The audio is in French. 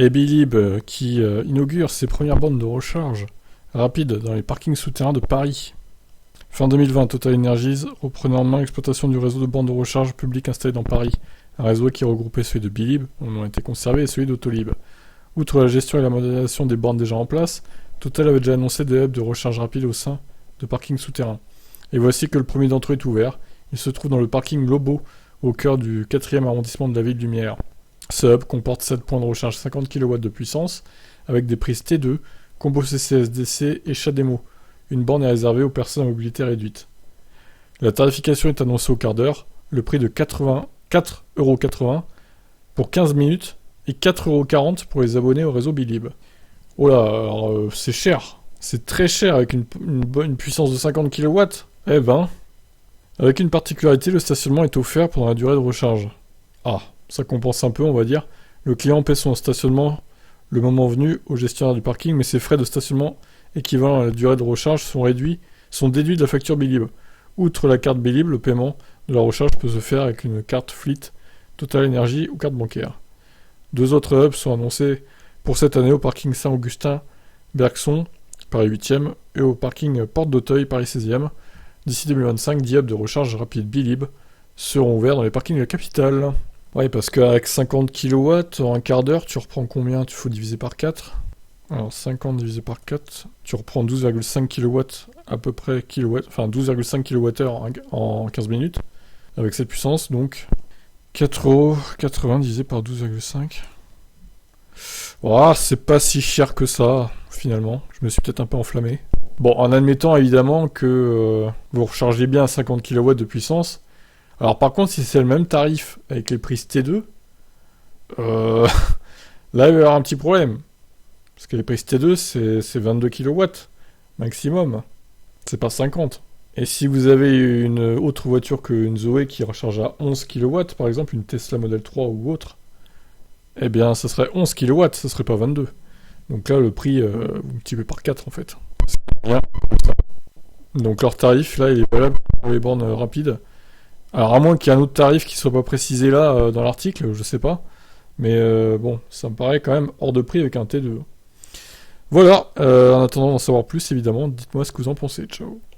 Et Bilib qui inaugure ses premières bornes de recharge rapide dans les parkings souterrains de Paris. Fin 2020, Total Energies reprenait en main l'exploitation du réseau de bornes de recharge publiques installées dans Paris. Un réseau qui regroupait celui de Bilib, où ont été conservés, et celui d'Autolib. Outre la gestion et la modernisation des bornes déjà en place, Total avait déjà annoncé des hubs de recharge rapide au sein de parkings souterrains. Et voici que le premier d'entre eux est ouvert. Il se trouve dans le parking Lobo, au cœur du 4e arrondissement de la ville lumière. Ce hub comporte 7 points de recharge 50 kW de puissance, avec des prises T2, combo CCS-DC et CHAdeMO. Une borne est réservée aux personnes à mobilité réduite. La tarification est annoncée au quart d'heure, le prix de 4,80€ pour 15 minutes et 4,40€ pour les abonnés au réseau Bilib. Oh là, alors c'est cher. C'est très cher avec une puissance de 50 kW. Eh ben, avec une particularité, le stationnement est offert pendant la durée de recharge. Ah, ça compense un peu, on va dire. Le client paie son stationnement le moment venu au gestionnaire du parking, mais ses frais de stationnement équivalents à la durée de recharge sont déduits de la facture Bilib. Outre la carte Bilib, le paiement de la recharge peut se faire avec une carte Fleet, Total Energy ou carte bancaire. 2 autres hubs sont annoncés pour cette année au parking Saint-Augustin, Bergson, Paris 8e, et au parking Porte d'Auteuil, Paris 16e. D'ici 2025, 10 hubs de recharge rapide Bilib seront ouverts dans les parkings de la capitale. Ouais, parce qu'avec 50 kW, en un quart d'heure, tu reprends combien? Tu faut diviser par 4. Alors 50 divisé par 4, tu reprends 12,5 kW à peu près, 12,5 kWh en 15 minutes, avec cette puissance, donc 4,80€ divisé par 12,5. Oh, c'est pas si cher que ça, finalement. Je me suis peut-être un peu enflammé. Bon, en admettant évidemment que vous rechargez bien à 50 kW de puissance. Alors par contre, si c'est le même tarif avec les prises T2, là il va y avoir un petit problème. Parce que les prises T2, c'est 22 kW maximum. C'est pas 50. Et si vous avez une autre voiture qu'une Zoé qui recharge à 11 kW, par exemple une Tesla Model 3 ou autre, eh bien ça serait 11 kW, ça serait pas 22. Donc là, le prix, vous multipliez par 4 en fait. Bien. Donc leur tarif, là, il est valable pour les bornes rapides. Alors à moins qu'il y ait un autre tarif qui soit pas précisé là dans l'article, je sais pas. Mais bon, ça me paraît quand même hors de prix avec un T2. Voilà, en attendant d'en savoir plus, évidemment, dites-moi ce que vous en pensez. Ciao.